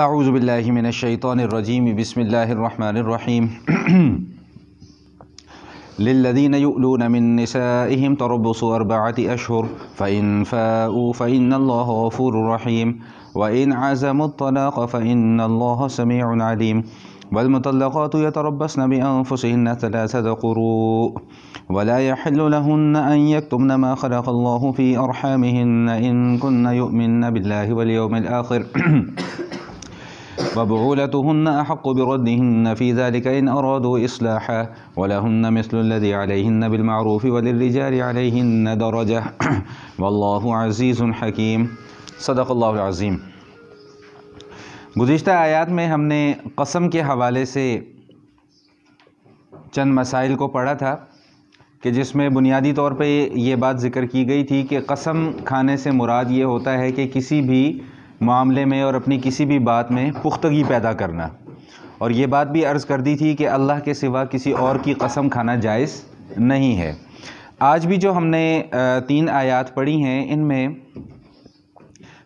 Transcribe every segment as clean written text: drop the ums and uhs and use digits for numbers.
اعوذ باللہ من الشیطان الرجیم بسم اللہ الرحمن الرحیم للذین یؤلون من نسائهم تربص 4 اشہر فإن فاؤوا فإن اللہ غفور رحیم وإن عزموا الطلاق فإن اللہ سمیع علیم والمطلقات يتربصن بأنفسهن 3 قروء ولا يحل لهن أن يكتمن ما خلق الله في أرحامهن إن كن يؤمن بالله واليوم الآخر وبعولتهن أحق بردهن في ذلك إن أرادوا إصلاحا ولهن مثل الذي عليهن بالمعروف وللرجال عليهن درجة والله عزيز حكيم صدق اللہ العظیم۔ گزشتہ آیات میں ہم نے قسم کے حوالے سے چند مسائل کو پڑھا تھا کہ جس میں بنیادی طور پہ یہ بات ذکر کی گئی تھی کہ قسم کھانے سے مراد یہ ہوتا ہے کہ کسی بھی معاملے میں اور اپنی کسی بھی بات میں پختگی پیدا کرنا، اور یہ بات بھی عرض کر دی تھی کہ اللہ کے سوا کسی اور کی قسم کھانا جائز نہیں ہے۔ آج بھی جو ہم نے 3 آیات پڑھی ہیں ان میں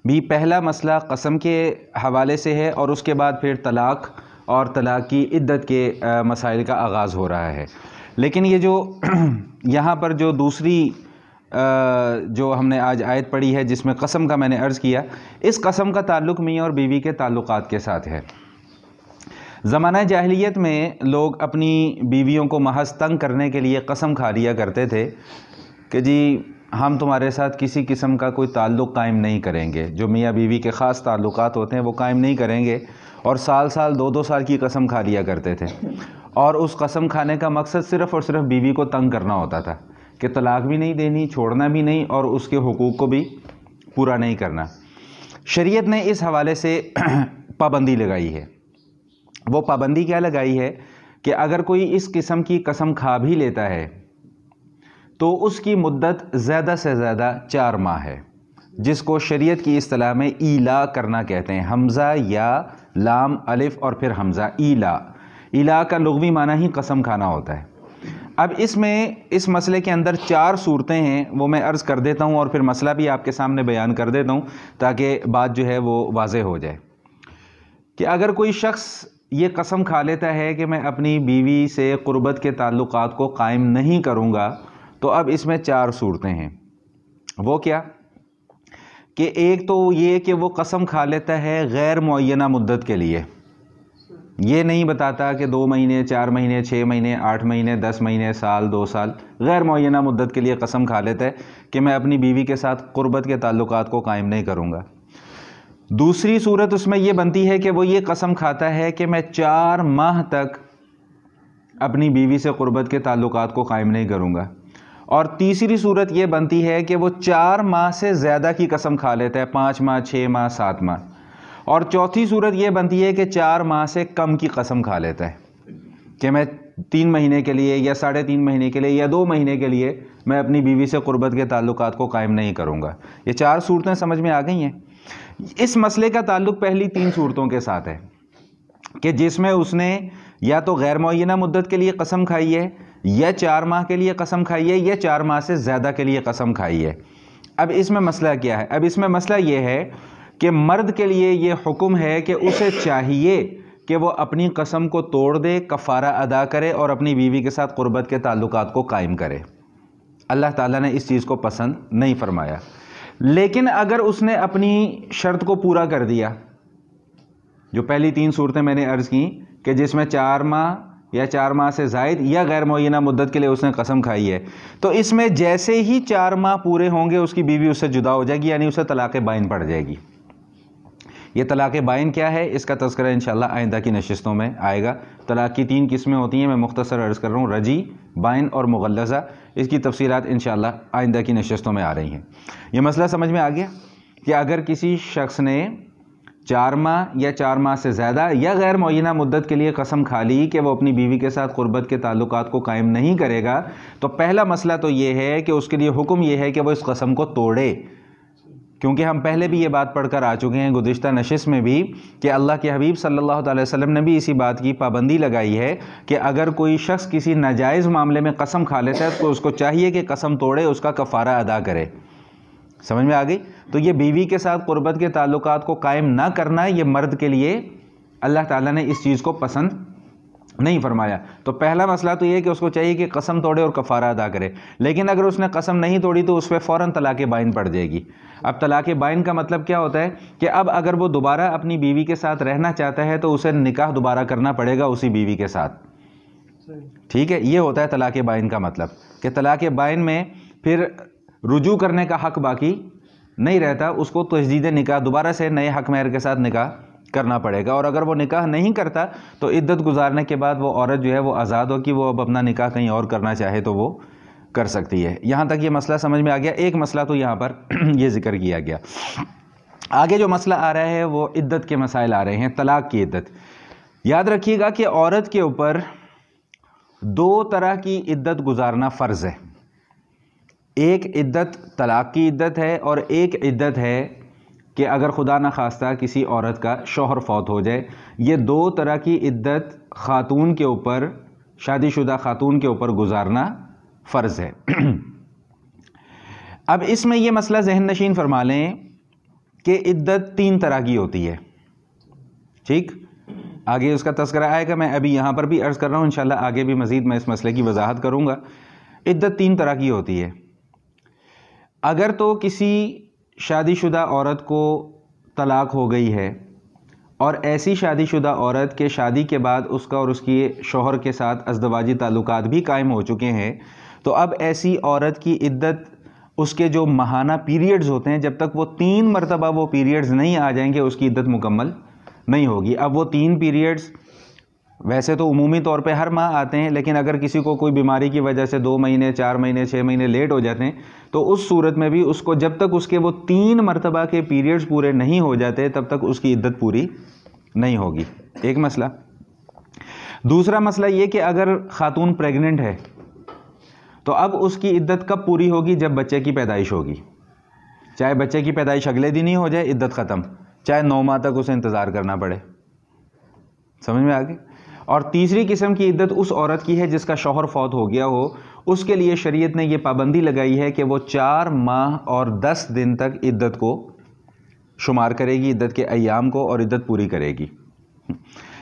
بھی پہلا مسئلہ قسم کے حوالے سے ہے، اور اس کے بعد پھر طلاق اور طلاق کی عدت کے مسائل کا آغاز ہو رہا ہے۔ لیکن یہ جو یہاں پر جو دوسری جو ہم نے آج آیت پڑھی ہے جس میں قسم کا میں نے عرض کیا، اس قسم کا تعلق میاں اور بیوی کے تعلقات کے ساتھ ہے۔ زمانہ جاہلیت میں لوگ اپنی بیویوں کو محض تنگ کرنے کے لیے قسم کھا لیا کرتے تھے کہ جی ہم تمہارے ساتھ کسی قسم کا کوئی تعلق قائم نہیں کریں گے، جو میاں بیوی کے خاص تعلقات ہوتے ہیں وہ قائم نہیں کریں گے، اور سال 2 سال کی قسم کھا لیا کرتے تھے، اور اس قسم کھانے کا مقصد صرف اور صرف بیوی کو تنگ کرنا ہوتا تھا کہ طلاق بھی نہیں دینی، چھوڑنا بھی نہیں، اور اس کے حقوق کو بھی پورا نہیں کرنا۔ شریعت نے اس حوالے سے پابندی لگائی ہے۔ وہ پابندی کیا لگائی ہے کہ اگر کوئی اس قسم کی قسم کھا بھی لیتا ہے تو اس کی مدت زیادہ سے زیادہ 4 ماہ ہے، جس کو شریعت کی اصطلاح میں ایلا کرنا کہتے ہیں۔ حمزہ یا لام الف اور پھر حمزہ، ایلا۔ ایلا کا لغوی معنی ہی قسم کھانا ہوتا ہے۔ اب اس مسئلے کے اندر 4 صورتیں ہیں، وہ میں عرض کر دیتا ہوں اور پھر مسئلہ بھی آپ کے سامنے بیان کر دیتا ہوں تاکہ بات جو ہے وہ واضح ہو جائے کہ اگر کوئی شخص یہ قسم کھا لیتا ہے کہ میں اپنی بیوی سے قربت کے تعلقات کو قائم نہیں کروں گا، تو اب اس میں 4 صورتیں ہیں۔ وہ کیا کہ ایک تو یہ کہ وہ قسم کھا لیتا ہے غیر معینہ مدت کے لیے، یہ نہیں بتاتا کہ 2 مہینے، 4 مہینے، 6 مہینے، 8 مہینے، 10 مہینے، سال، 2 سال، غیر معینہ مدت کے لیے قسم کھا لیتا ہے کہ میں اپنی بیوی کے ساتھ قربت کے تعلقات کو قائم نہیں کروں گا۔ دوسری صورت اس میں یہ بنتی ہے کہ وہ یہ قسم کھاتا ہے کہ میں 4 ماہ تک اپنی بیوی سے قربت کے تعلقات کو قائم نہیں کروں گا۔ اور تیسری صورت یہ بنتی ہے کہ وہ 4 ماہ سے زیادہ کی قسم کھا لیتا ہے، 5 ماہ، 6 ماہ، 7 ماہ۔ اور چوتھی صورت یہ بنتی ہے کہ 4 ماہ سے کم کی قسم کھا لیتا ہے کہ میں 3 مہینے کے لیے یا 3.5 مہینے کے لیے یا 2 مہینے کے لیے میں اپنی بیوی سے قربت کے تعلقات کو قائم نہیں کروں گا۔ یہ 4 صورتیں سمجھ میں آ گئی ہیں۔ اس مسئلے کا تعلق پہلی 3 صورتوں کے ساتھ ہے کہ جس میں اس نے یا تو غیر معینہ مدت کے لیے قسم کھائی ہے، یا 4 ماہ کے لیے قسم کھائی ہے، یا 4 ماہ سے زیادہ کے لیے قسم کھائی ہے۔ اب اس میں مسئلہ کیا ہے؟ اب اس میں مسئلہ یہ ہے کہ مرد کے لیے یہ حکم ہے کہ اسے چاہیے کہ وہ اپنی قسم کو توڑ دے، کفارہ ادا کرے اور اپنی بیوی کے ساتھ قربت کے تعلقات کو قائم کرے۔ اللہ تعالیٰ نے اس چیز کو پسند نہیں فرمایا۔ لیکن اگر اس نے اپنی شرط کو پورا کر دیا، جو پہلی 3 صورتیں میں نے عرض کی کہ جس میں 4 ماہ یا 4 ماہ سے زائد یا غیر معینہ مدت کے لیے اس نے قسم کھائی ہے، تو اس میں جیسے ہی 4 ماہ پورے ہوں گے اس کی بیوی اس سے جدا ہو جائے گی، یعنی اسے طلاق بائن پڑ جائے گی۔ یہ طلاق بائن کیا ہے اس کا تذکرہ انشاءاللہ آئندہ کی نشستوں میں آئے گا۔ طلاق کی 3 قسمیں ہوتی ہیں، میں مختصر عرض کر رہا ہوں، رجی، بائن اور مغلظہ۔ اس کی تفصیلات انشاءاللہ آئندہ کی نشستوں میں آ رہی ہیں۔ یہ مسئلہ سمجھ میں آ گیا کہ اگر کسی شخص نے 4 ماہ یا 4 ماہ سے زیادہ یا غیر معینہ مدت کے لیے قسم کھا لی کہ وہ اپنی بیوی کے ساتھ قربت کے تعلقات کو قائم نہیں کرے گا، تو پہلا مسئلہ تو یہ ہے کہ اس کے لیے حکم یہ ہے کہ وہ اس قسم کو توڑے، کیونکہ ہم پہلے بھی یہ بات پڑھ کر آ چکے ہیں گزشتہ نشست میں بھی کہ اللہ کے حبیب صلی اللہ علیہ وسلم نے بھی اسی بات کی پابندی لگائی ہے کہ اگر کوئی شخص کسی ناجائز معاملے میں قسم کھا لیتا ہے تو اس کو چاہیے کہ قسم توڑے، اس کا کفارہ ادا کرے۔ سمجھ میں آ گئی؟ تو یہ بیوی کے ساتھ قربت کے تعلقات کو قائم نہ کرنا یہ مرد کے لیے اللہ تعالیٰ نے اس چیز کو پسند نہیں فرمایا۔ تو پہلا مسئلہ تو یہ کہ اس کو چاہیے کہ قسم توڑے اور کفارہ ادا کرے، لیکن اگر اس نے قسم نہیں توڑی تو اس پہ فوراً طلاق بائن پڑ جائے گی۔ اب طلاق بائن کا مطلب کیا ہوتا ہے کہ اب اگر وہ دوبارہ اپنی بیوی کے ساتھ رہنا چاہتا ہے تو اسے نکاح دوبارہ کرنا پڑے گا اسی بیوی کے ساتھ، ٹھیک ہے؟ یہ ہوتا ہے طلاق بائن کا مطلب، کہ طلاق بائن میں پھر رجوع کرنے کا حق باقی نہیں رہتا، اس کو تجدید نکاح دوبارہ سے نئے حق مہر کے ساتھ نکاح کرنا پڑے گا۔ اور اگر وہ نکاح نہیں کرتا تو عدت گزارنے کے بعد وہ عورت جو ہے وہ آزاد ہو کہ وہ اب اپنا نکاح کہیں اور کرنا چاہے تو وہ کر سکتی ہے۔ یہاں تک یہ مسئلہ سمجھ میں آ گیا۔ ایک مسئلہ تو یہاں پر یہ ذکر کیا گیا۔ آگے جو مسئلہ آ رہا ہے وہ عدت کے مسائل آ رہے ہیں، طلاق کی عدت۔ یاد رکھیے گا کہ عورت کے اوپر دو طرح کی عدت گزارنا فرض ہے۔ ایک عدت طلاق کی عدت ہے اور ایک عدت ہے کہ اگر خدا نخواستہ کسی عورت کا شوہر فوت ہو جائے۔ یہ دو طرح کی عدت خاتون کے اوپر، شادی شدہ خاتون کے اوپر گزارنا فرض ہے۔ اب اس میں یہ مسئلہ ذہن نشین فرما لیں کہ عدت تین طرح کی ہوتی ہے، ٹھیک؟ آگے اس کا تذکرہ آئے گا، میں ابھی یہاں پر بھی عرض کر رہا ہوں، انشاءاللہ آگے بھی مزید میں اس مسئلے کی وضاحت کروں گا۔ عدت تین طرح کی ہوتی ہے۔ اگر تو کسی شادی شدہ عورت کو طلاق ہو گئی ہے اور ایسی شادی شدہ عورت کے شادی کے بعد اس کا اور اس کی شوہر کے ساتھ ازدواجی تعلقات بھی قائم ہو چکے ہیں، تو اب ایسی عورت کی عدت اس کے جو ماہانہ پیریڈز ہوتے ہیں، جب تک وہ 3 مرتبہ وہ پیریڈز نہیں آ جائیں گے اس کی عدت مکمل نہیں ہوگی۔ اب وہ 3 پیریڈز ویسے تو عمومی طور پہ ہر ماہ آتے ہیں، لیکن اگر کسی کو کوئی بیماری کی وجہ سے 2 مہینے 4 مہینے 6 مہینے لیٹ ہو جاتے ہیں تو اس صورت میں بھی اس کو جب تک اس کے وہ 3 مرتبہ کے پیریڈز پورے نہیں ہو جاتے تب تک اس کی عدت پوری نہیں ہوگی۔ ایک مسئلہ۔ دوسرا مسئلہ یہ کہ اگر خاتون پریگننٹ ہے تو اب اس کی عدت کب پوری ہوگی؟ جب بچے کی پیدائش ہوگی، چاہے بچے کی پیدائش اگلے دن ہی ہو جائے عدت ختم، چاہے 9 ماہ تک اسے انتظار کرنا پڑے۔ سمجھ میں آگے؟ اور تیسری قسم کی عدت اس عورت کی ہے جس کا شوہر فوت ہو گیا ہو، اس کے لیے شریعت نے یہ پابندی لگائی ہے کہ وہ 4 ماہ اور 10 دن تک عدت کو شمار کرے گی، عدت کے ایام کو، اور عدت پوری کرے گی۔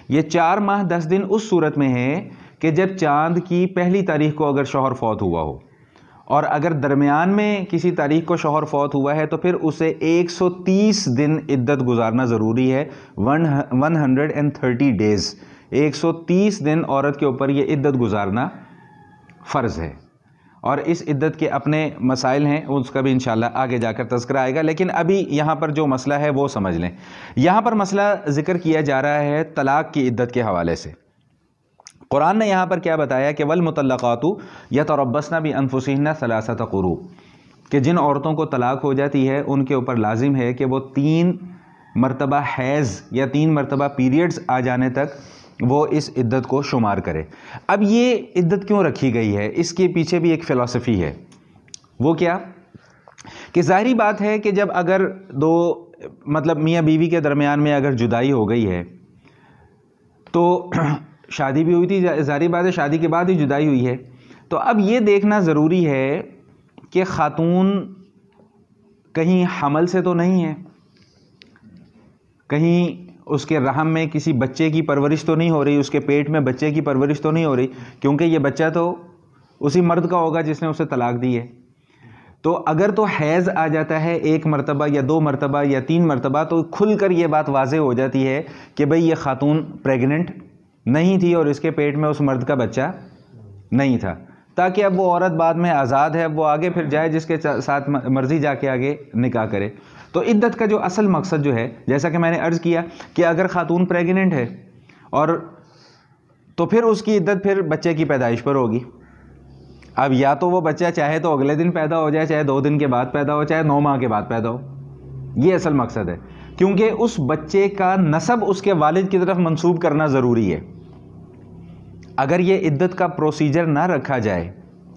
یہ 4 ماہ 10 دن اس صورت میں ہے کہ جب چاند کی پہلی تاریخ کو اگر شوہر فوت ہوا ہو، اور اگر درمیان میں کسی تاریخ کو شوہر فوت ہوا ہے تو پھر اسے 130 دن عدت گزارنا ضروری ہے، 130 ڈیز، 130 دن عورت کے اوپر یہ عدت گزارنا فرض ہے۔ اور اس عدت کے اپنے مسائل ہیں، اس کا بھی انشاءاللہ آگے جا کر تذکرہ آئے گا، لیکن ابھی یہاں پر جو مسئلہ ہے وہ سمجھ لیں۔ یہاں پر مسئلہ ذکر کیا جا رہا ہے طلاق کی عدت کے حوالے سے۔ قرآن نے یہاں پر کیا بتایا کہ وَالْمُطَلَّقَاتُ يَتَرَبَّصْنَ بِأَنفُسِهِنَّ 3 قُرُوء، کہ جن عورتوں کو طلاق ہو جاتی ہے ان کے اوپر لازم ہے کہ وہ 3 مرتبہ حیض یا 3 مرتبہ پیریڈز آ جانے تک وہ اس عدت کو شمار کرے۔ اب یہ عدت کیوں رکھی گئی ہے؟ اس کے پیچھے بھی ایک فلسفی ہے۔ وہ کیا کہ ظاہری بات ہے کہ جب اگر دو مطلب میاں بیوی کے درمیان میں اگر جدائی ہو گئی ہے تو شادی بھی ہوئی تھی، ظاہری بات ہے شادی کے بعد ہی جدائی ہوئی ہے، تو اب یہ دیکھنا ضروری ہے کہ خاتون کہیں حمل سے تو نہیں ہے، کہیں اس کے رحم میں کسی بچے کی پرورش تو نہیں ہو رہی، اس کے پیٹ میں بچے کی پرورش تو نہیں ہو رہی، کیونکہ یہ بچہ تو اسی مرد کا ہوگا جس نے اسے طلاق دی ہے۔ تو اگر تو حیض آ جاتا ہے 1 مرتبہ یا 2 مرتبہ یا 3 مرتبہ تو کھل کر یہ بات واضح ہو جاتی ہے کہ بھئی یہ خاتون پریگننٹ نہیں تھی اور اس کے پیٹ میں اس مرد کا بچہ نہیں تھا، تاکہ اب وہ عورت بعد میں آزاد ہے، اب وہ آگے پھر جائے جس کے ساتھ مرضی جا کے آگے نکاح کرے۔ تو عدت کا جو اصل مقصد جو ہے، جیسا کہ میں نے عرض کیا کہ اگر خاتون پریگننٹ ہے اور تو پھر اس کی عدت پھر بچے کی پیدائش پر ہوگی۔ اب یا تو وہ بچہ چاہے تو اگلے دن پیدا ہو جائے، چاہے 2 دن کے بعد پیدا ہو، چاہے 9 ماہ کے بعد پیدا ہو، یہ اصل مقصد ہے، کیونکہ اس بچے کا نسب اس کے والد کی طرف منسوب کرنا ضروری ہے۔ اگر یہ عدت کا پروسیجر نہ رکھا جائے،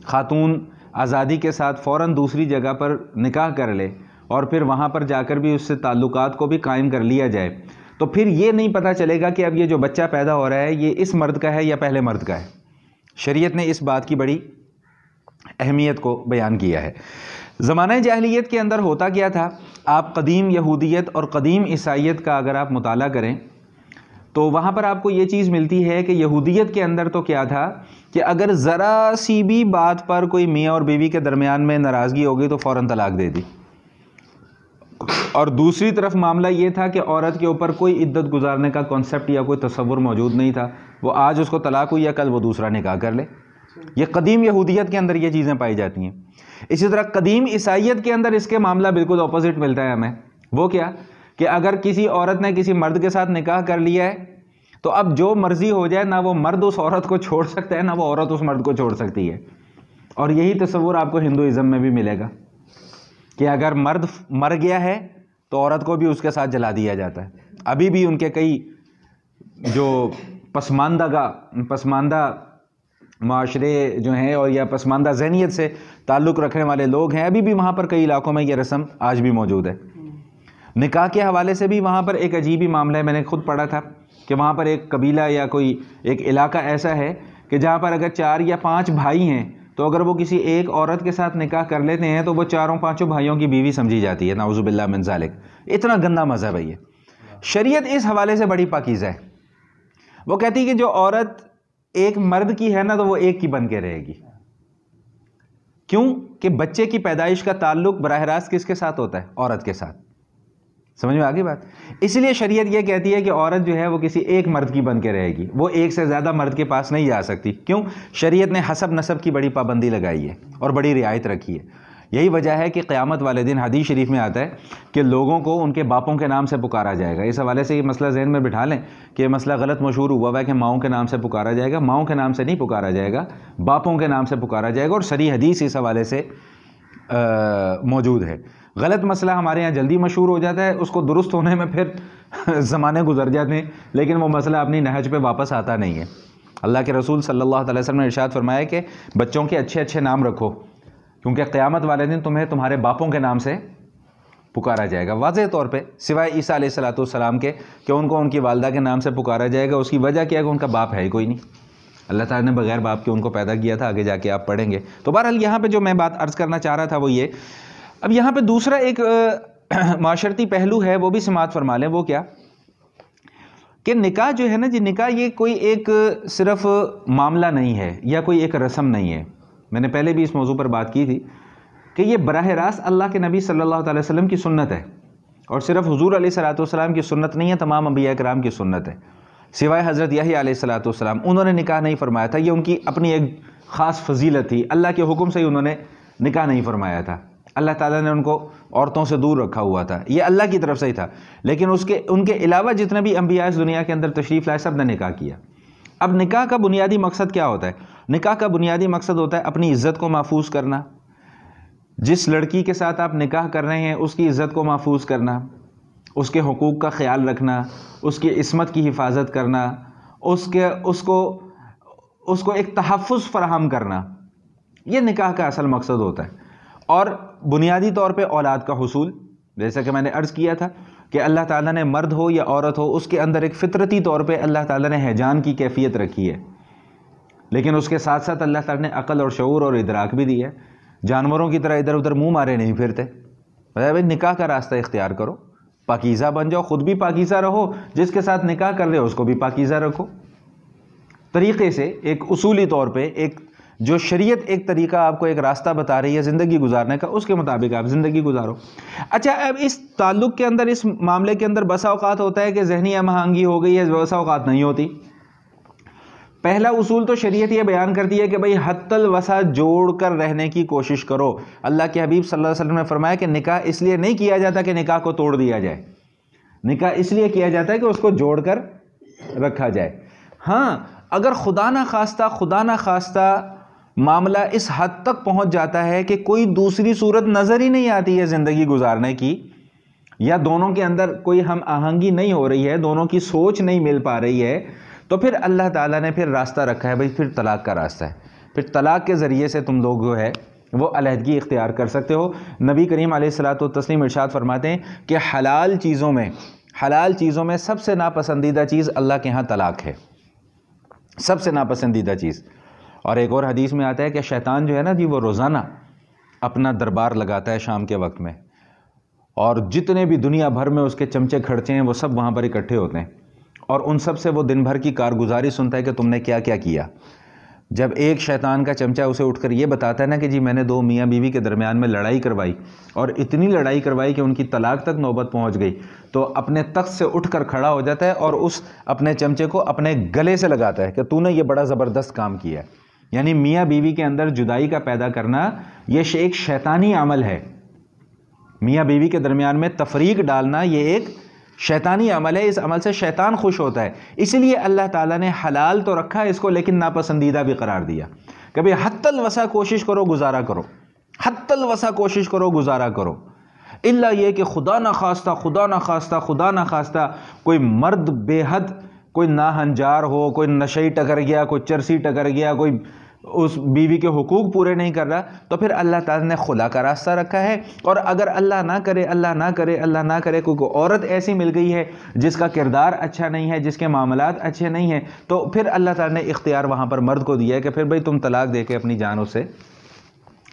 خاتون آزادی کے ساتھ فوراً دوسری جگہ پر نکاح کر لے اور پھر وہاں پر جا کر بھی اس سے تعلقات کو بھی قائم کر لیا جائے، تو پھر یہ نہیں پتہ چلے گا کہ اب یہ جو بچہ پیدا ہو رہا ہے یہ اس مرد کا ہے یا پہلے مرد کا ہے۔ شریعت نے اس بات کی بڑی اہمیت کو بیان کیا ہے۔ زمانہ جاہلیت کے اندر ہوتا کیا تھا، آپ قدیم یہودیت اور قدیم عیسائیت کا اگر آپ مطالعہ کریں تو وہاں پر آپ کو یہ چیز ملتی ہے کہ یہودیت کے اندر تو کیا تھا کہ اگر ذرا سی بھی بات پر کوئی میاں اور بیوی کے درمیان میں ناراضگی ہو گئی تو فوراً طلاق دے دی، اور دوسری طرف معاملہ یہ تھا کہ عورت کے اوپر کوئی عدت گزارنے کا کانسیپٹ یا کوئی تصور موجود نہیں تھا، وہ آج اس کو طلاق ہوئی یا کل وہ دوسرا نکاح کر لے۔ یہ قدیم یہودیت کے اندر یہ چیزیں پائی جاتی ہیں۔ اسی طرح قدیم عیسائیت کے اندر اس کے معاملہ بالکل اپوزٹ ملتا ہے ہمیں۔ وہ کیا کہ اگر کسی عورت نے کسی مرد کے ساتھ نکاح کر لیا ہے تو اب جو مرضی ہو جائے، نہ وہ مرد اس عورت کو چھوڑ سکتا ہے نہ وہ عورت اس مرد کو چھوڑ سکتی ہے۔ اور یہی تصور آپ کو ہندوازم میں بھی ملے گا کہ اگر مرد مر گیا ہے تو عورت کو بھی اس کے ساتھ جلا دیا جاتا ہے۔ ابھی بھی ان کے کئی جو پسماندہ معاشرے جو ہیں اور یا پسماندہ ذہنیت سے تعلق رکھنے والے لوگ ہیں، ابھی بھی وہاں پر کئی علاقوں میں یہ رسم آج بھی موجود ہے۔ نکاح کے حوالے سے بھی وہاں پر ایک عجیب ہی معاملہ ہے، میں نے خود پڑھا تھا کہ وہاں پر ایک قبیلہ یا کوئی ایک علاقہ ایسا ہے کہ جہاں پر اگر 4 یا 5 بھائی ہیں تو اگر وہ کسی ایک عورت کے ساتھ نکاح کر لیتے ہیں تو وہ 4-5 بھائیوں کی بیوی سمجھی جاتی ہے، نعوذ باللہ من ذالک۔ اتنا گندا مذہب ہے یہ۔ شریعت اس حوالے سے بڑی پاکیزہ ہے، وہ کہتی ہے کہ جو عورت ایک مرد کی ہے نا تو وہ ایک کی بن کے رہے گی۔ کیوں کہ بچے کی پیدائش کا تعلق براہ راست کس کے ساتھ ہوتا ہے؟ عورت کے ساتھ۔ سمجھ میں آگے بات؟ اس لیے شریعت یہ کہتی ہے کہ عورت جو ہے وہ کسی ایک مرد کی بن کے رہے گی، وہ ایک سے زیادہ مرد کے پاس نہیں جا سکتی۔ کیوں؟ شریعت نے حسب نسب کی بڑی پابندی لگائی ہے اور بڑی رعایت رکھی ہے۔ یہی وجہ ہے کہ قیامت والے دن حدیث شریف میں آتا ہے کہ لوگوں کو ان کے باپوں کے نام سے پکارا جائے گا۔ اس حوالے سے یہ مسئلہ ذہن میں بٹھا لیں کہ یہ مسئلہ غلط مشہور ہوا ہے کہ ماؤں کے نام سے پکارا جائے گا۔ ماؤں کے نام سے نہیں پکارا جائے گا، باپوں کے نام سے پکارا جائے گا، اور صریح حدیث اس حوالے سے موجود ہے۔ غلط مسئلہ ہمارے ہاں جلدی مشہور ہو جاتا ہے، اس کو درست ہونے میں پھر زمانے گزر جاتے ہیں، لیکن وہ مسئلہ اپنی نہج پہ واپس آتا نہیں ہے۔ اللہ کے رسول صلی اللہ علیہ وسلم نے ارشاد فرمایا کہ بچوں کے اچھے اچھے نام رکھو، کیونکہ قیامت والے دن تمہیں تمہارے باپوں کے نام سے پکارا جائے گا۔ واضح طور پہ سوائے عیسیٰ علیہ السلام کے کہ ان کو ان کی والدہ کے نام سے پکارا جائے گا۔ اس کی وجہ کیا ہے کہ ان کا باپ ہے ہی کوئی نہیں، اللہ تعالیٰ نے بغیر باپ کے ان کو پیدا کیا تھا، آگے جا کے آپ پڑھیں گے۔ تو بہرحال یہاں پہ جو میں بات عرض کرنا چاہ رہا تھا وہ یہ، اب یہاں پہ دوسرا ایک معاشرتی پہلو ہے، وہ بھی سماعت فرما لیں۔ وہ کیا کہ نکاح جو ہے نا جی، نکاح یہ کوئی ایک صرف معاملہ نہیں ہے یا کوئی ایک رسم نہیں ہے۔ میں نے پہلے بھی اس موضوع پر بات کی تھی کہ یہ براہ راست اللہ کے نبی صلی اللہ علیہ وسلم کی سنت ہے، اور صرف حضور علیہ السلام کی سنت نہیں ہے، تمام انبیاء کرام کی سنت ہے، سوائے حضرت یحییٰ علیہ السلام۔ انہوں نے نکاح نہیں فرمایا تھا، یہ ان کی اپنی ایک خاص فضیلت تھی، اللہ کے حکم سے ہی انہوں نے نکاح نہیں فرمایا تھا، اللہ تعالیٰ نے ان کو عورتوں سے دور رکھا ہوا تھا، یہ اللہ کی طرف سے ہی تھا۔ لیکن ان کے علاوہ جتنے بھی انبیاء اس دنیا کے اندر تشریف لائے سب نے نکاح کیا۔ اب نکاح کا بنیادی مقصد کیا ہوتا ہے؟ نکاح کا بنیادی مقصد ہوتا ہے اپنی عزت کو محفوظ کرنا، جس لڑکی کے ساتھ آپ نکاح کر رہے ہیں اس کی عزت کو محفوظ کرنا، اس کے حقوق کا خیال رکھنا، اس کی عصمت کی حفاظت کرنا، اس کو ایک تحفظ فراہم کرنا، یہ نکاح کا اصل مقصد ہوتا ہے۔ اور بنیادی طور پہ اولاد کا حصول، جیسا کہ میں نے عرض کیا تھا کہ اللہ تعالیٰ نے مرد ہو یا عورت ہو اس کے اندر ایک فطرتی طور پہ اللہ تعالیٰ نے ہیجان کی کیفیت رکھی ہے، لیکن اس کے ساتھ ساتھ اللہ تعالیٰ نے عقل اور شعور اور ادراک بھی دی ہے۔ جانوروں کی طرح ادھر ادھر منہ مارے نہیں پھرتے، بھائی نکاح کا راستہ اختیار کرو، پاکیزہ بن جاؤ، خود بھی پاکیزہ رہو، جس کے ساتھ نکاح کر رہے ہو اس کو بھی پاکیزہ رکھو، طریقے سے ایک اصولی طور پہ ایک جو شریعت ایک طریقہ آپ کو ایک راستہ بتا رہی ہے زندگی گزارنے کا، اس کے مطابق آپ زندگی گزارو۔ اچھا، اب اس تعلق کے اندر، اس معاملے کے اندر بسا اوقات ہوتا ہے کہ ذہنی ہم آہنگی ہو گئی ہے، بسا اوقات نہیں ہوتی۔ پہلا اصول تو شریعت یہ بیان کرتی ہے کہ بھئی حتی الوسع جوڑ کر رہنے کی کوشش کرو۔ اللہ کے حبیب صلی اللہ علیہ وسلم نے فرمایا کہ نکاح اس لیے نہیں کیا جاتا کہ نکاح کو توڑ دیا جائے، نکاح اس لیے کیا جاتا ہے کہ اس کو جوڑ کر رکھا جائے۔ ہاں، اگر خدا نہ خواستہ معاملہ اس حد تک پہنچ جاتا ہے کہ کوئی دوسری صورت نظر ہی نہیں آتی ہے زندگی گزارنے کی، یا دونوں کے اندر کوئی ہم آہنگی نہیں ہو رہی ہے، دونوں کی سوچ نہیں مل پا رہی ہے، تو پھر اللہ تعالیٰ نے پھر راستہ رکھا ہے، بھئی پھر طلاق کا راستہ ہے۔ پھر طلاق کے ذریعے سے تم لوگ جو ہے وہ علیحدگی اختیار کر سکتے ہو۔ نبی کریم علیہ الصلوۃ والتسلیم ارشاد فرماتے ہیں کہ حلال چیزوں میں سب سے ناپسندیدہ چیز اللہ کے ہاں طلاق ہے، سب سے ناپسندیدہ چیز۔ اور ایک اور حدیث میں آتا ہے کہ شیطان جو ہے نا جی، وہ روزانہ اپنا دربار لگاتا ہے شام کے وقت میں، اور جتنے بھی دنیا بھر میں اس کے چمچے کھڑچے ہیں وہ سب وہاں پر اکٹھے ہوتے ہیں، اور ان سب سے وہ دن بھر کی کارگزاری سنتا ہے کہ تم نے کیا کیا کیا۔ جب ایک شیطان کا چمچہ اسے اٹھ کر یہ بتاتا ہے نا کہ جی میں نے دو میاں بیوی کے درمیان میں لڑائی کروائی، اور اتنی لڑائی کروائی کہ ان کی طلاق تک نوبت پہنچ گئی، تو اپنے تخت سے اٹھ کر کھڑا ہو جاتا ہے اور اس اپنے چمچے کو اپنے گلے سے لگاتا ہے کہ تو نے یہ بڑا زبردست کام کیا ہے۔ یعنی میاں بیوی کے اندر جدائی کا پیدا کرنا یہ ایک شیطانی عمل ہے، میاں بیوی کے درمیان میں تفریق ڈالنا یہ ایک شیطانی عمل ہے، اس عمل سے شیطان خوش ہوتا ہے۔ اسی لیے اللہ تعالیٰ نے حلال تو رکھا اس کو لیکن ناپسندیدہ بھی قرار دیا۔ کبھی حتی الوسع کوشش کرو گزارا کرو، حتی الوسع کوشش کرو گزارا کرو، الا یہ کہ خدا نخواستہ خدا نخواستہ خدا نخواستہ کوئی مرد بے حد کوئی ناہنجار ہو، کوئی نشئی ٹکر گیا، کوئی چرسی ٹکر گیا، کوئی اس بیوی کے حقوق پورے نہیں کر رہا، تو پھر اللہ تعالیٰ نے خلا کا راستہ رکھا ہے۔ اور اگر اللہ نہ کرے اللہ نہ کرے اللہ نہ کرے کوئی عورت ایسی مل گئی ہے جس کا کردار اچھا نہیں ہے، جس کے معاملات اچھے نہیں ہیں، تو پھر اللہ تعالیٰ نے اختیار وہاں پر مرد کو دیا ہے کہ پھر بھئی تم طلاق دے کے اپنی جان اس سے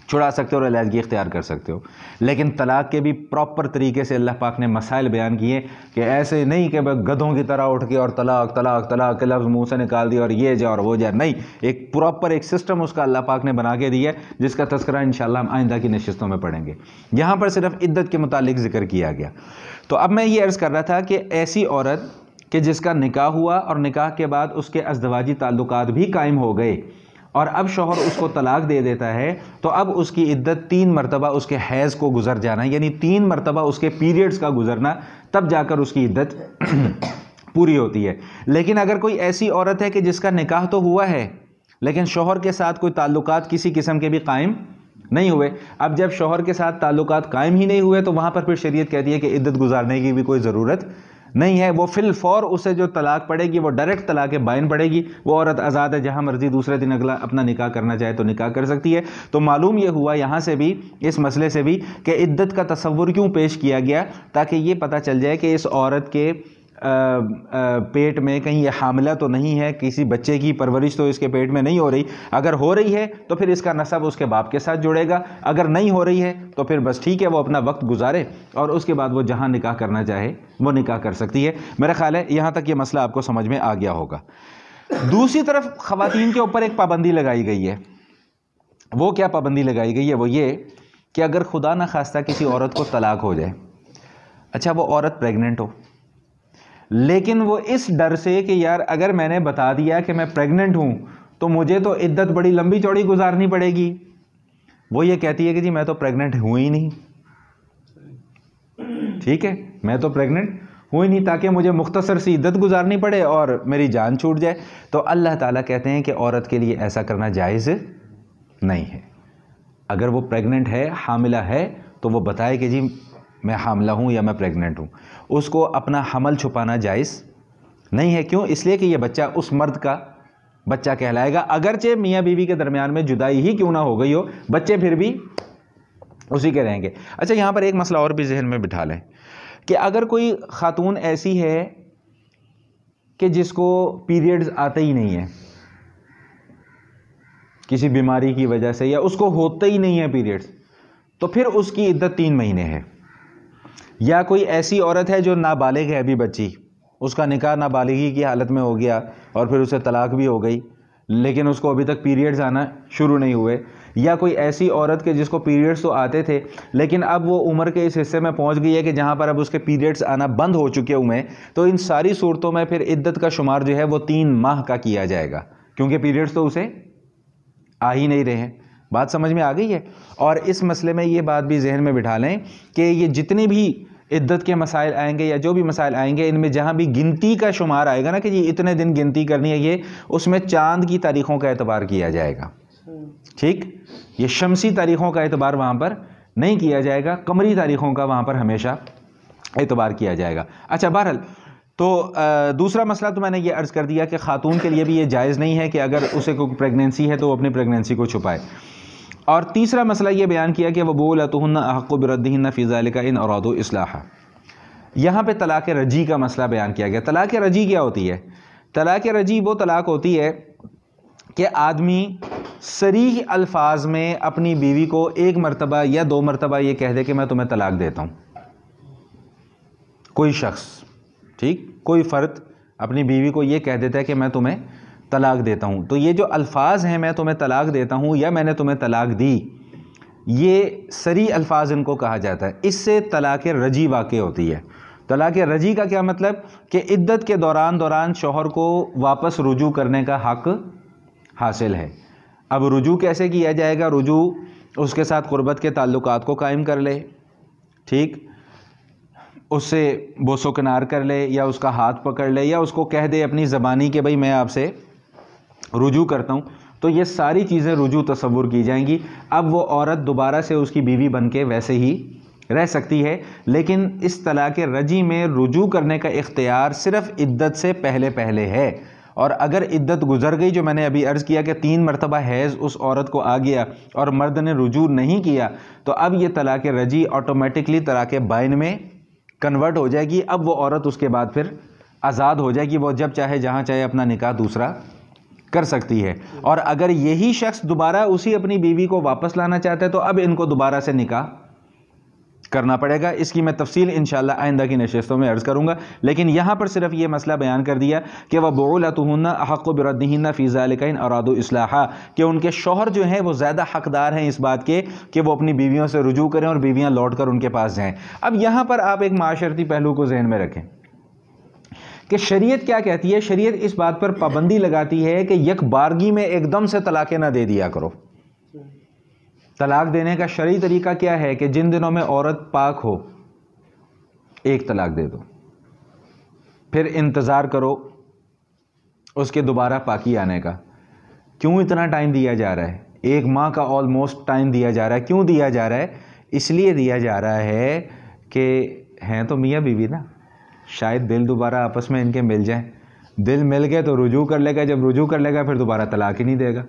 چھڑا سکتے ہو اور علیحدگی اختیار کر سکتے ہو۔ لیکن طلاق کے بھی پراپر طریقے سے اللہ پاک نے مسائل بیان کیے کہ ایسے نہیں کہ گدھوں کی طرح اٹھ کے اور طلاق طلاق طلاق کے لفظ منہ سے نکال دیا اور یہ جا اور وہ جا، نہیں، ایک پراپر ایک سسٹم اس کا اللہ پاک نے بنا کے دیا ہے جس کا تذکرہ انشاءاللہ ہم آئندہ کی نشستوں میں پڑھیں گے۔ یہاں پر صرف عدت کے متعلق ذکر کیا گیا۔ تو اب میں یہ عرض کر رہا تھا کہ ایسی عورت کہ جس کا نکاح ہوا اور نکاح کے بعد اس کے ازدواجی تعلقات بھی قائم ہو گئے اور اب شوہر اس کو طلاق دے دیتا ہے، تو اب اس کی عدت 3 مرتبہ اس کے حیض کو گزر جانا، یعنی 3 مرتبہ اس کے پیریڈز کا گزرنا، تب جا کر اس کی عدت پوری ہوتی ہے۔ لیکن اگر کوئی ایسی عورت ہے کہ جس کا نکاح تو ہوا ہے لیکن شوہر کے ساتھ کوئی تعلقات کسی قسم کے بھی قائم نہیں ہوئے، اب جب شوہر کے ساتھ تعلقات قائم ہی نہیں ہوئے تو وہاں پر پھر شریعت کہتی ہے کہ عدت گزارنے کی بھی کوئی ضرورت نہیں ہے، وہ فی الفور اسے جو طلاق پڑے گی وہ ڈائریکٹ طلاق بائن پڑے گی، وہ عورت آزاد ہے، جہاں مرضی دوسرے دن اگلا اپنا نکاح کرنا چاہے تو نکاح کر سکتی ہے۔ تو معلوم یہ ہوا یہاں سے بھی، اس مسئلے سے بھی، کہ عدت کا تصور کیوں پیش کیا گیا، تاکہ یہ پتہ چل جائے کہ اس عورت کے پیٹ میں کہیں یہ حاملہ تو نہیں ہے، کسی بچے کی پرورش تو اس کے پیٹ میں نہیں ہو رہی، اگر ہو رہی ہے تو پھر اس کا نسب اس کے باپ کے ساتھ جڑے گا، اگر نہیں ہو رہی ہے تو پھر بس ٹھیک ہے، وہ اپنا وقت گزارے اور اس کے بعد وہ جہاں نکاح کرنا چاہے وہ نکاح کر سکتی ہے۔ میرا خیال ہے یہاں تک یہ مسئلہ آپ کو سمجھ میں آ گیا ہوگا۔ دوسری طرف خواتین کے اوپر ایک پابندی لگائی گئی ہے۔ وہ کیا پابندی لگائی گئی ہے؟ وہ یہ کہ اگر خدا نخواستہ کسی عورت کو طلاق ہو جائے، اچھا وہ عورت پریگننٹ ہو، لیکن وہ اس ڈر سے کہ یار اگر میں نے بتا دیا کہ میں پریگننٹ ہوں تو مجھے تو عدت بڑی لمبی چوڑی گزارنی پڑے گی، وہ یہ کہتی ہے کہ جی میں تو پریگننٹ ہوں ہی نہیں، ٹھیک ہے، میں تو پریگننٹ ہوں ہی نہیں، تاکہ مجھے مختصر سی عدت گزارنی پڑے اور میری جان چھوٹ جائے۔ تو اللہ تعالیٰ کہتے ہیں کہ عورت کے لیے ایسا کرنا جائز نہیں ہے۔ اگر وہ پریگننٹ ہے، حاملہ ہے، تو وہ بتائے کہ جی میں حاملہ ہوں یا میں پریگننٹ ہوں، اس کو اپنا حمل چھپانا جائز نہیں ہے۔ کیوں؟ اس لیے کہ یہ بچہ اس مرد کا بچہ کہلائے گا، اگرچہ میاں بیوی کے درمیان میں جدائی ہی کیوں نہ ہو گئی ہو، بچے پھر بھی اسی کے رہیں گے۔ اچھا یہاں پر ایک مسئلہ اور بھی ذہن میں بٹھا لیں کہ اگر کوئی خاتون ایسی ہے کہ جس کو پیریڈز آتے ہی نہیں ہیں کسی بیماری کی وجہ سے، یا اس کو ہوتے ہی نہیں ہیں پیریڈز، تو پھر اس کی عدت 3 مہینے ہے۔ یا کوئی ایسی عورت ہے جو نابالغ ہے، ابھی بچی، اس کا نکاح نابالغی کی حالت میں ہو گیا اور پھر اسے طلاق بھی ہو گئی، لیکن اس کو ابھی تک پیریڈز آنا شروع نہیں ہوئے۔ یا کوئی ایسی عورت کہ جس کو پیریڈز تو آتے تھے لیکن اب وہ عمر کے اس حصے میں پہنچ گئی ہے کہ جہاں پر اب اس کے پیریڈز آنا بند ہو چکے ہوئے ہیں، تو ان ساری صورتوں میں پھر عدت کا شمار جو ہے وہ 3 ماہ کا کیا جائے گا، کیونکہ پیریڈز تو اسے آ ہی نہیں رہے ہیں۔ بات سمجھ میں آ گئی ہے؟ اور اس مسئلے میں یہ بات بھی ذہن میں بٹھا لیں کہ یہ جتنے بھی عدت کے مسائل آئیں گے یا جو بھی مسائل آئیں گے، ان میں جہاں بھی گنتی کا شمار آئے گا نا کہ جی اتنے دن گنتی کرنی ہے، یہ اس میں چاند کی تاریخوں کا اعتبار کیا جائے گا، ٹھیک؟ یہ شمسی تاریخوں کا اعتبار وہاں پر نہیں کیا جائے گا، قمری تاریخوں کا وہاں پر ہمیشہ اعتبار کیا جائے گا۔ اچھا بہرحال تو دوسرا مسئلہ تو میں نے یہ عرض کر دیا کہ خاتون کے لیے بھی یہ جائز نہیں ہے کہ اگر اسے کوئی پریگننسی ہے تو وہ اپنی پریگننسی کو چھپائے۔ اور تیسرا مسئلہ یہ بیان کیا کہ وَبُعُولَتُهُنَّ أَحَقُّ بِرَدِّهِنَّ فِي ذَلِكَ إِنْ أَرَادُوا إِصْلَاحًا۔ یہاں پہ طلاق رجی کا مسئلہ بیان کیا گیا۔ طلاق رجی کیا ہوتی ہے؟ طلاق رجی وہ طلاق ہوتی ہے کہ آدمی صریح الفاظ میں اپنی بیوی کو ایک مرتبہ یا دو مرتبہ یہ کہہ دے کہ میں تمہیں طلاق دیتا ہوں، کوئی شخص، ٹھیک، کوئی فرد اپنی بیوی کو یہ کہہ دیتا ہے کہ میں تمہیں طلاق دیتا ہوں، تو یہ جو الفاظ ہیں میں تمہیں طلاق دیتا ہوں یا میں نے تمہیں طلاق دی، یہ صریح الفاظ ان کو کہا جاتا ہے۔ اس سے طلاق رجی واقع ہوتی ہے۔ طلاق رجی کا کیا مطلب کہ عدت کے دوران شوہر کو واپس رجوع کرنے کا حق حاصل ہے۔ اب رجوع کیسے کیا جائے گا؟ رجوع اس کے ساتھ قربت کے تعلقات کو قائم کر لے، ٹھیک، اس سے بوس و کنار کر لے، یا اس کا ہاتھ پکڑ لے، یا اس کو کہہ دے اپنی زبانی کہ بھئی میں آپ سے رجوع کرتا ہوں، تو یہ ساری چیزیں رجوع تصور کی جائیں گی۔ اب وہ عورت دوبارہ سے اس کی بیوی بن کے ویسے ہی رہ سکتی ہے، لیکن اس طلاق رجی میں رجوع کرنے کا اختیار صرف عدت سے پہلے ہے، اور اگر عدت گزر گئی، جو میں نے ابھی عرض کیا کہ 3 مرتبہ حیض اس عورت کو آ گیا اور مرد نے رجوع نہیں کیا، تو اب یہ طلاق رجی آٹومیٹکلی طلاق بائن میں کنورٹ ہو جائے گی۔ اب وہ عورت اس کے بعد پھر آزاد ہو جائے گی، وہ جب چاہے جہاں چاہے اپنا نکاح دوسرا کر سکتی ہے۔ اور اگر یہی شخص دوبارہ اسی اپنی بیوی کو واپس لانا چاہتا ہے تو اب ان کو دوبارہ سے نکاح کرنا پڑے گا۔ اس کی میں تفصیل انشاءاللہ آئندہ کی نشستوں میں عرض کروں گا، لیکن یہاں پر صرف یہ مسئلہ بیان کر دیا کہ وَبُعُولَتُهُنَّ أَحَقُّ بِرَدِّهِنَّ فِي ذَلِكَ إِنْ أَرَادُوا إِصْلَاحًا، کہ ان کے شوہر جو ہیں وہ زیادہ حقدار ہیں اس بات کے کہ وہ اپنی بیویوں سے رجوع کریں اور بیویاں لوٹ کر ان کے پاس جائیں۔ اب یہاں پر آپ ایک معاشرتی پہلو کو ذہن میں رکھیں کہ شریعت کیا کہتی ہے۔ شریعت اس بات پر پابندی لگاتی ہے کہ یک بارگی میں ایک دم سے طلاقیں نہ دے دیا کرو۔ طلاق دینے کا شرعی طریقہ کیا ہے کہ جن دنوں میں عورت پاک ہو ایک طلاق دے دو، پھر انتظار کرو اس کے دوبارہ پاکی آنے کا۔ کیوں اتنا ٹائم دیا جا رہا ہے؟ 1 ماہ کا آلموسٹ ٹائم دیا جا رہا ہے۔ کیوں دیا جا رہا ہے؟ اس لیے دیا جا رہا ہے کہ ہیں تو میاں بیوی نا، شاید دل دوبارہ آپس میں ان کے مل جائیں، دل مل گئے تو رجوع کر لے گا، جب رجوع کر لے گا پھر دوبارہ طلاق ہی نہیں دے گا۔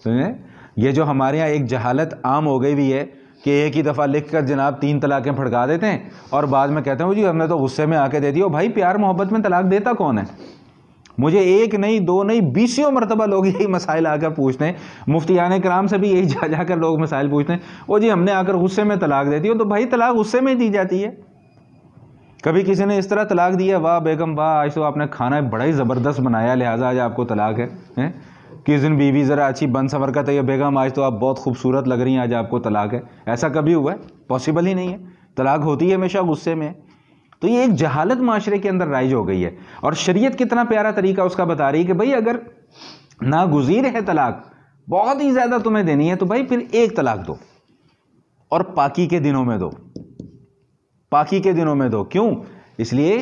سنیں، یہ جو ہمارے ہاں ایک جہالت عام ہو گئی بھی ہے کہ ایک ہی دفعہ لکھ کر جناب 3 طلاقیں پھڑکا دیتے ہیں اور بعد میں کہتے ہیں جی ہم نے تو غصے میں آ کے دے دی۔ بھائی پیار محبت میں طلاق دیتا کون ہے؟ مجھے 1 نہیں 2 نہیں 20 مرتبہ لوگ یہی مسائل آ کر پوچھتے ہیں، مفتیان کرام سے بھی یہی جا کر لوگ مسائل پوچھتے ہیں، جی ہم نے آ کر غصے میں طلاق دے دی۔ تو بھائی طلاق غصے میں ہی دی جاتی ہے۔ کبھی کسی نے اس طرح طلاق دیا، واہ بیگم واہ آج تو آپ نے کھانا بڑا ہی زبردست بنایا لہٰذا آج آپ کو طلاق ہے؟ کس دن بیوی ذرا اچھی بن سنور کا تو یہ بیگم آج تو آپ بہت خوبصورت لگ رہی ہیں آج آپ کو طلاق ہے؟ ایسا کبھی ہوا ہے؟ پاسبل ہی نہیں ہے۔ طلاق ہوتی ہے ہمیشہ غصے میں۔ تو یہ ایک جہالت معاشرے کے اندر رائج ہو گئی ہے، اور شریعت کتنا پیارا طریقہ اس کا بتا رہی ہے کہ بھائی اگر ناگزیر ہے طلاق، بہت ہی زیادہ تمہیں دینی ہے تو بھائی پھر 1 طلاق دو، اور پاکی کے دنوں میں دو، پاکی کے دنوں میں دو۔ کیوں؟ اس لیے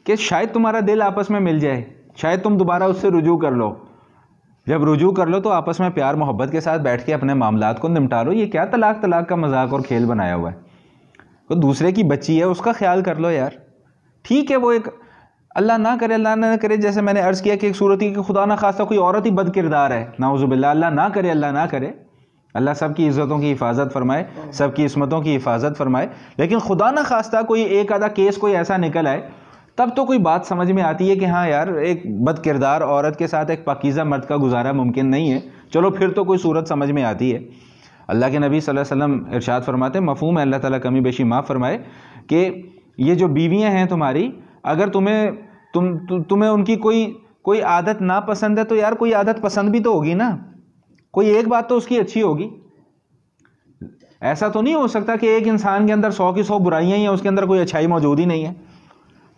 کہ شاید تمہارا دل آپس میں مل جائے، شاید تم دوبارہ اس سے رجوع کر لو۔ جب رجوع کر لو تو آپس میں پیار محبت کے ساتھ بیٹھ کے اپنے معاملات کو نمٹا لو۔ یہ کیا طلاق کا مذاق اور کھیل بنایا ہوا ہے؟ تو دوسرے کی بچی ہے اس کا خیال کر لو یار۔ ٹھیک ہے وہ ایک اللہ نہ کرے جیسے میں نے عرض کیا کہ ایک صورت ہی کہ خدا نہ خواستہ کوئی عورت ہی بد کردار ہے، نعوذ باللہ، اللہ نہ کرے، اللہ سب کی عزتوں کی حفاظت فرمائے، سب کی عصمتوں کی حفاظت فرمائے، لیکن خدا نہ خواستہ کوئی ایک آدھا کیس کوئی ایسا نکل آئے تب تو کوئی بات سمجھ میں آتی ہے کہ ہاں یار ایک بد کردار عورت کے ساتھ ایک پاکیزہ مرد کا گزارا ممکن نہیں ہے، چلو پھر تو کوئی صورت سمجھ میں آتی ہے۔ اللہ کے نبی صلی اللہ علیہ وسلم ارشاد فرماتے ہیں، مفہوم ہے اللہ تعالیٰ کمی بیشی معاف فرمائے، کہ یہ جو بیویاں ہیں تمہاری، اگر تمہیں ان کی کوئی عادت ناپسند ہے تو یار کوئی عادت پسند بھی تو ہوگی نا، کوئی ایک بات تو اس کی اچھی ہوگی۔ ایسا تو نہیں ہو سکتا کہ ایک انسان کے اندر 100 کی 100 برائیاں ہی ہیں، اس کے اندر کوئی اچھائی موجود ہی نہیں ہے۔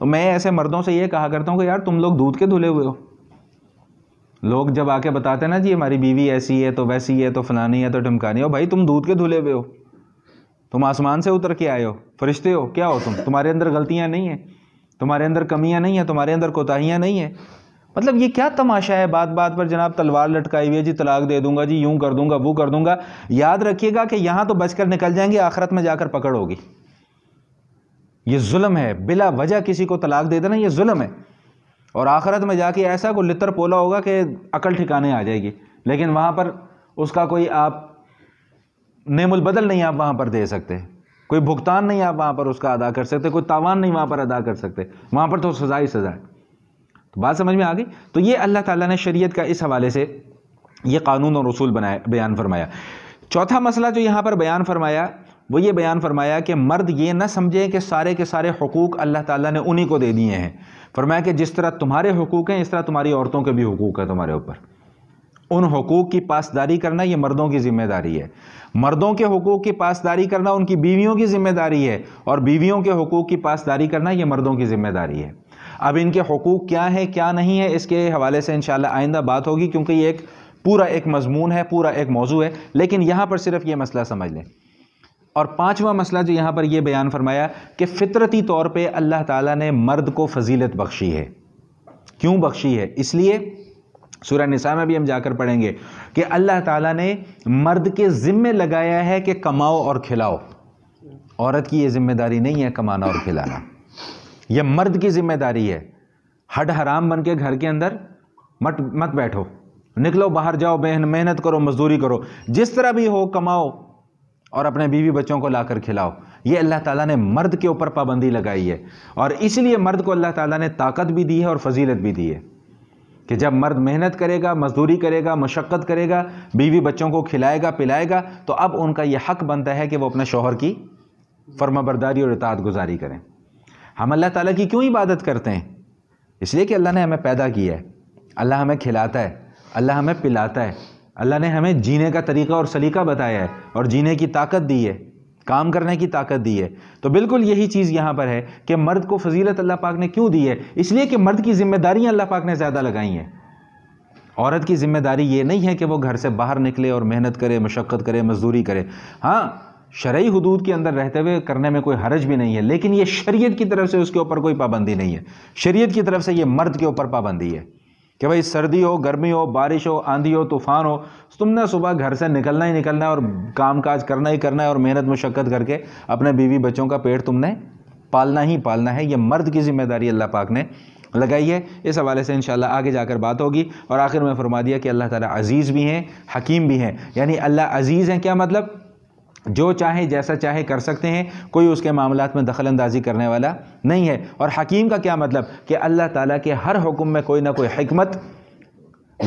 تو میں ایسے مردوں سے یہ کہا کرتا ہوں کہ یار تم لوگ دودھ کے دھلے ہوئے ہو۔ لوگ جب آ کے بتاتے ہیں نا جی ہماری بیوی ایسی ہے تو ویسی ہے تو فلانی ہے تو ڈھمکانی ہو، بھائی تم دودھ کے دھلے ہوئے ہو، تم آسمان سے اتر کے آئے ہو، فرشتے ہو، کیا ہو تمہارے اندر غلطیاں نہیں ہیں، تمہارے اندر کمیاں نہیں ہیں، تمہارے اندر کوتاہیاں نہیں ہیں۔ مطلب یہ کیا تماشا ہے؟ بات بات پر جناب تلوار لٹکائی ہوئی ہے، جی طلاق دے دوں گا، جی یوں کر دوں گا، وہ کر دوں گا۔ یاد رکھیے گا کہ یہاں تو بچ کر نکل جائیں گے، آخرت میں جا کر پکڑ ہوگی۔ یہ ظلم ہے، بلا وجہ کسی کو طلاق دے دینا یہ ظلم ہے، اور آخرت میں جا کے ایسا کوئی لتر پولا ہوگا کہ عقل ٹھکانے آ جائے گی، لیکن وہاں پر اس کا کوئی آپ نعم البدل نہیں آپ وہاں پر دے سکتے، کوئی بھگتان نہیں آپ وہاں پر اس کا ادا کر سکتے، کوئی تاوان نہیں وہاں پر ادا کر سکتے، وہاں پر تو سزا ہی سزا ہے۔ تو بات سمجھ میں آ گئی؟ تو یہ اللہ تعالیٰ نے شریعت کا اس حوالے سے یہ قانون اور اصول بیان فرمایا۔ چوتھا مسئلہ جو یہاں پر بیان فرمایا وہ یہ بیان فرمایا کہ مرد یہ نہ سمجھے کہ سارے کے سارے حقوق اللہ تعالیٰ نے انہی کو دے دیے ہیں۔ فرمایا کہ جس طرح تمہارے حقوق ہیں اس طرح تمہاری عورتوں کے بھی حقوق ہیں تمہارے اوپر، ان حقوق کی پاسداری کرنا یہ مردوں کی ذمہ داری ہے، مردوں کے حقوق کی پاسداری کرنا ان کی بیویوں کی ذمہ داری ہے، اور بیویوں کے حقوق کی پاسداری کرنا یہ مردوں کی ذمہ داری ہے۔ اب ان کے حقوق کیا ہے کیا نہیں ہے اس کے حوالے سے انشاءاللہ آئندہ بات ہوگی، کیونکہ یہ پورا ایک مضمون ہے، پورا ایک موضوع ہے، لیکن یہاں پر صرف یہ مسئلہ سمجھ لیں۔ اور پانچواں مسئلہ جو یہاں پر یہ بیان فرمایا کہ فطرتی طور پہ اللہ تعالیٰ نے مرد کو فضیلت بخشی ہے۔ کیوں بخشی ہے؟ اس لیے سورہ نساء میں بھی ہم جا کر پڑھیں گے کہ اللہ تعالیٰ نے مرد کے ذمے لگایا ہے کہ کماؤ اور کھلاؤ، عورت کی یہ ذمہ داری نہیں ہے کمانا اور کھلانا، یہ مرد کی ذمہ داری ہے۔ ہڈ حرام بن کے گھر کے اندر مت بیٹھو، نکلو باہر جاؤ، محنت کرو، مزدوری کرو، جس طرح بھی ہو کماؤ اور اپنے بیوی بچوں کو لا کر کھلاؤ۔ یہ اللہ تعالیٰ نے مرد کے اوپر پابندی لگائی ہے، اور اس لیے مرد کو اللہ تعالیٰ نے طاقت بھی دی ہے اور فضیلت بھی دی ہے کہ جب مرد محنت کرے گا، مزدوری کرے گا، مشقت کرے گا، بیوی بچوں کو کھلائے گا پلائے گا، تو اب ان کا یہ حق بنتا ہے کہ وہ اپنے شوہر کی فرما برداری اور اطاعت گزاری کریں۔ ہم اللہ تعالیٰ کی کیوں عبادت کرتے ہیں؟ اس لیے کہ اللہ نے ہمیں پیدا کیا ہے، اللہ ہمیں کھلاتا ہے، اللہ ہمیں پلاتا ہے، اللہ نے ہمیں جینے کا طریقہ اور سلیقہ بتایا ہے اور جینے کی طاقت دی ہے، کام کرنے کی طاقت دی ہے۔ تو بالکل یہی چیز یہاں پر ہے کہ مرد کو فضیلت اللہ پاک نے کیوں دی ہے؟ اس لیے کہ مرد کی ذمہ داریاں اللہ پاک نے زیادہ لگائی ہیں۔ عورت کی ذمہ داری یہ نہیں ہے کہ وہ گھر سے باہر نکلے اور محنت کرے، مشقت کرے، مزدوری کرے۔ ہاں شرعی حدود کے اندر رہتے ہوئے کرنے میں کوئی حرج بھی نہیں ہے، لیکن یہ شریعت کی طرف سے اس کے اوپر کوئی پابندی نہیں ہے۔ شریعت کی طرف سے یہ مرد کے اوپر پابندی ہے کہ بھائی سردی ہو، گرمی ہو، بارش ہو، آندھی ہو، طوفان ہو، تم نے صبح گھر سے نکلنا ہی نکلنا ہے اور کام کاج کرنا ہی کرنا ہے، اور محنت مشقت کر کے اپنے بیوی بچوں کا پیٹ تم نے پالنا ہی پالنا ہے۔ یہ مرد کی ذمہ داری اللہ پاک نے لگائی ہے۔ اس حوالے سے انشاءاللہ آگے جا کر بات ہوگی۔ اور آخر میں فرما دیا کہ اللہ تعالیٰ عزیز بھی ہیں، حکیم بھی ہیں۔ یعنی اللہ عزیز ہیں، کیا مطلب؟ جو چاہے جیسا چاہے کر سکتے ہیں، کوئی اس کے معاملات میں دخل اندازی کرنے والا نہیں ہے۔ اور حکیم کا کیا مطلب؟ کہ اللہ تعالیٰ کے ہر حکم میں کوئی نہ کوئی حکمت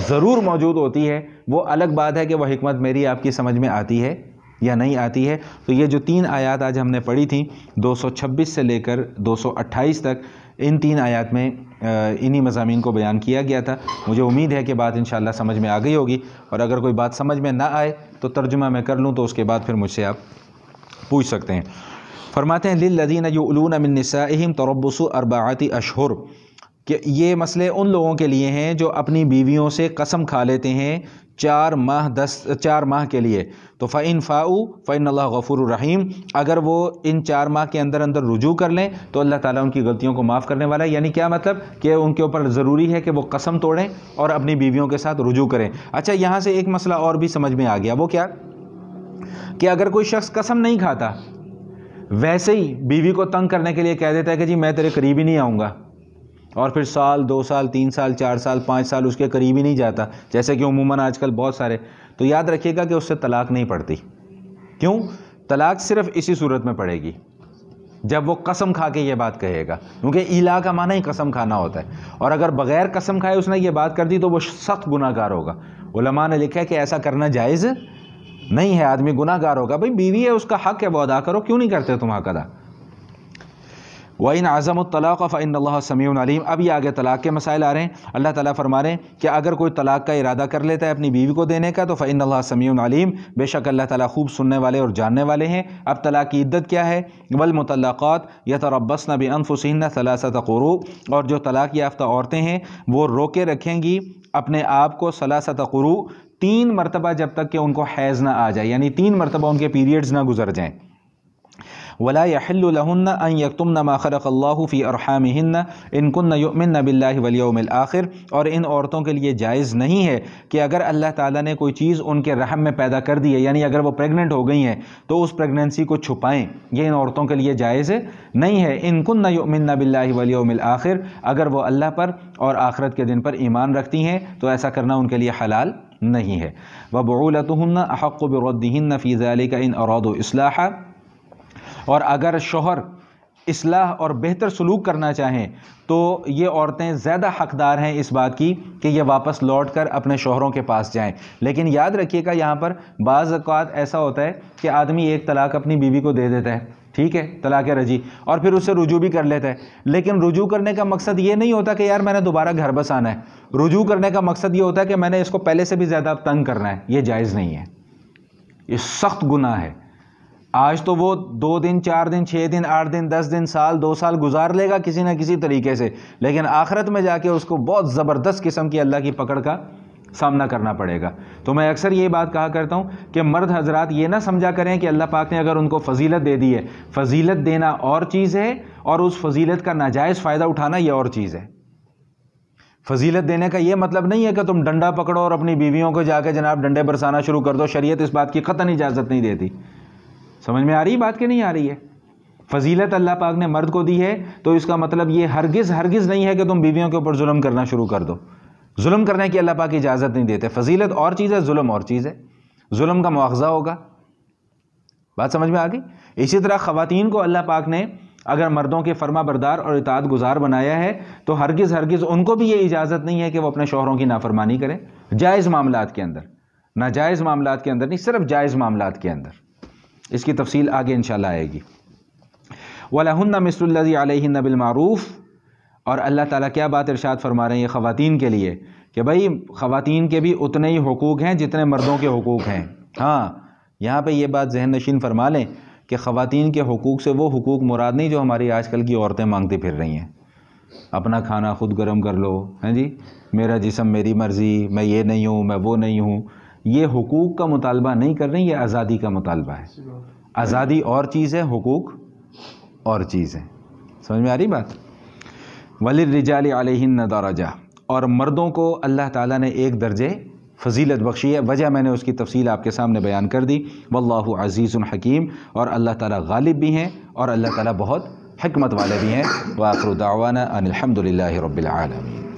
ضرور موجود ہوتی ہے۔ وہ الگ بات ہے کہ وہ حکمت میری آپ کی سمجھ میں آتی ہے یا نہیں آتی ہے۔ تو یہ جو 3 آیات آج ہم نے پڑھی تھیں 226 سے لے کر 228 تک، ان 3 آیات میں انہی مضامین کو بیان کیا گیا تھا۔ مجھے امید ہے کہ بات انشاءاللہ سمجھ میں آ گئی ہوگی، اور اگر کوئی بات سمجھ میں نہ آئے تو ترجمہ میں کر لوں، تو اس کے بعد پھر مجھ سے آپ پوچھ سکتے ہیں۔ فرماتے ہیں للذین یؤلون من نسائہم تربص 4 اشہر، کہ یہ مسئلے ان لوگوں کے لیے ہیں جو اپنی بیویوں سے قسم کھا لیتے ہیں 4 ماہ کے لیے۔ تو فَإِن فَاءُوا فَإِنَّ اللَّهَ غَفُورٌ رَحِيمٌ، اگر وہ ان 4 ماہ کے اندر رجوع کر لیں تو اللہ تعالیٰ ان کی غلطیوں کو معاف کرنے والا ہے۔ یعنی کیا مطلب؟ کہ ان کے اوپر ضروری ہے کہ وہ قسم توڑیں اور اپنی بیویوں کے ساتھ رجوع کریں۔ اچھا، یہاں سے ایک مسئلہ اور بھی سمجھ میں آ گیا، وہ کیا؟ کہ اگر کوئی شخص قسم نہیں کھاتا، ویسے ہی بیوی کو تنگ کرنے کے لیے کہہ دیتا ہے کہ جی میں تیرے قریب ہی نہیں آؤں گا، اور پھر 1 سال 2 سال 3 سال 4 سال 5 سال اس کے قریب ہی نہیں جاتا، جیسے کہ عموماً آج کل بہت سارے، تو یاد رکھیے گا کہ اس سے طلاق نہیں پڑتی۔ کیوں؟ طلاق صرف اسی صورت میں پڑے گی جب وہ قسم کھا کے یہ بات کہے گا، کیونکہ ایلا کا معنی ہی قسم کھانا ہوتا ہے، اور اگر بغیر قسم کھائے اس نے یہ بات کر دی تو وہ سخت گناہ گار ہوگا۔ علماء نے لکھا ہے کہ ایسا کرنا جائز نہیں ہے، آدمی گناہ گار ہوگا۔ بھئی بیوی ہے، اس کا حق ہے، وہ ادا کرو، کیوں نہیں کرتے تم حق ادا؟ وَإِنْ عَزَمُوا الطَّلَاقَ فَإِنَّ اللَّهَ سَمِيعٌ عَلِيمٌ۔ اب یہ آگے طلاق کے مسائل آ رہے ہیں۔ اللہ تعالیٰ فرما رہے ہیں کہ اگر کوئی طلاق کا ارادہ کر لیتا ہے اپنی بیوی کو دینے کا، تو فَإِنَّ اللَّهَ سَمِيعٌ عَلِيمٌ، بے شک اللہ تعالیٰ خوب سننے والے اور جاننے والے ہیں۔ اب طلاق کی عدت کیا ہے؟ وَالْمُطَلَّقَاتُ يَتَرَبَّصْنَ بِأَنفُسِهِنَّ 3 قُرُوء، اور جو طلاق یافتہ عورتیں ہیں وہ روکے رکھیں گی اپنے آپ کو 3 قُرُوء، 3 مرتبہ، جب تک کہ ان کو حیض نہ آ جائے، یعنی 3 مرتبہ ان کے پیریڈز نہ گزر جائیں۔ ولا يحل لهن ان يكتمن ما خلق الله في ارحامهن ان كن يؤمن بالله واليوم الاخر، اور ان عورتوں کے لیے جائز نہیں ہے کہ اگر اللہ تعالیٰ نے کوئی چیز ان کے رحم میں پیدا کر دی ہے، یعنی اگر وہ پریگننٹ ہو گئی ہیں تو اس پریگننسی کو چھپائیں، یہ ان عورتوں کے لیے جائز نہیں ہے۔ ان كن يؤمن بالله واليوم الاخر، اگر وہ اللہ پر اور آخرت کے دن پر ایمان رکھتی ہیں تو ایسا کرنا ان کے لیے حلال نہیں ہے۔ وبعولتهن احق بردهن في ذلك ان ارادوا اصلاحا، اور اگر شوہر اصلاح اور بہتر سلوک کرنا چاہیں تو یہ عورتیں زیادہ حقدار ہیں اس بات کی کہ یہ واپس لوٹ کر اپنے شوہروں کے پاس جائیں. لیکن یاد رکھیے گا یہاں پر بعض اوقات ایسا ہوتا ہے کہ آدمی ایک طلاق اپنی بیوی کو دے دیتا ہے، ٹھیک ہے، طلاق رجعی، اور پھر اس سے رجوع بھی کر لیتا ہے. لیکن رجوع کرنے کا مقصد یہ نہیں ہوتا کہ یار میں نے دوبارہ گھر بسانا ہے. رجوع کرنے کا مقصد یہ ہوتا ہے کہ میں نے اس کو پہلے سے بھی زیادہ تنگ کرنا ہے. یہ جائز نہیں ہے، یہ سخت گناہ ہے. آج تو وہ 2 دن 4 دن 6 دن 8 دن 10 دن سال 2 سال گزار لے گا کسی نہ کسی طریقے سے، لیکن آخرت میں جا کے اس کو بہت زبردست قسم کی اللہ کی پکڑ کا سامنا کرنا پڑے گا. تو میں اکثر یہ بات کہا کرتا ہوں کہ مرد حضرات یہ نہ سمجھا کریں کہ اللہ پاک نے اگر ان کو فضیلت دے دی ہے، فضیلت دینا اور چیز ہے اور اس فضیلت کا ناجائز فائدہ اٹھانا یہ اور چیز ہے. فضیلت دینے کا یہ مطلب نہیں ہے کہ تم ڈنڈا پکڑو اور اپنی بیویوں کو جا کے جناب ڈنڈے برسانا شروع کر دو. شریعت اس بات کی قطعاً اجازت نہیں دیتی. سمجھ میں آ رہی بات کہ نہیں آ رہی ہے؟ فضیلت اللہ پاک نے مرد کو دی ہے تو اس کا مطلب یہ ہرگز نہیں ہے کہ تم بیویوں کے اوپر ظلم کرنا شروع کر دو. ظلم کرنے کی اللہ پاک اجازت نہیں دیتے. فضیلت اور چیز ہے، ظلم اور چیز ہے. ظلم کا مواخذہ ہوگا. بات سمجھ میں آ گئی؟ اسی طرح خواتین کو اللہ پاک نے اگر مردوں کے فرما بردار اور اطاعت گزار بنایا ہے تو ہرگز ان کو بھی یہ اجازت نہیں ہے کہ وہ اپنے شوہروں کی نافرمانی کریں. جائز معاملات کے اندر، ناجائز معاملات کے اندر نہیں، صرف جائز معاملات کے اندر. اس کی تفصیل آگے انشاءاللہ آئے گی. وَلَهُنَّ مِثْلُ الَّذِي عَلَيْهِنَّ بِالْمَعْرُوفِ. اور اللہ تعالیٰ کیا بات ارشاد فرما رہے ہیں یہ خواتین کے لیے کہ بھائی خواتین کے بھی اتنے ہی حقوق ہیں جتنے مردوں کے حقوق ہیں. ہاں، یہاں پہ یہ بات ذہن نشین فرما لیں کہ خواتین کے حقوق سے وہ حقوق مراد نہیں جو ہماری آج کل کی عورتیں مانگتی پھر رہی ہیں. اپنا کھانا خود گرم کر لو، ہیں جی، میرا جسم میری مرضی، میں یہ نہیں ہوں، میں وہ نہیں ہوں. یہ حقوق کا مطالبہ نہیں کر رہی، یہ آزادی کا مطالبہ ہے. آزادی اور چیز ہے، حقوق اور چیز ہے. سمجھ میں آ رہی بات؟ وَلِلرِّجَالِ عَلَيْهِنَّ دَرَجَةٌ. اور مردوں کو اللہ تعالیٰ نے ایک درجے فضیلت بخشی ہے. وجہ میں نے اس کی تفصیل آپ کے سامنے بیان کر دی. واللہ عزیز حکیم. اور اللہ تعالیٰ غالب بھی ہیں اور اللہ تعالیٰ بہت حکمت والے بھی ہیں. وآخر دعوانا ان الحمد للہ رب العالمین.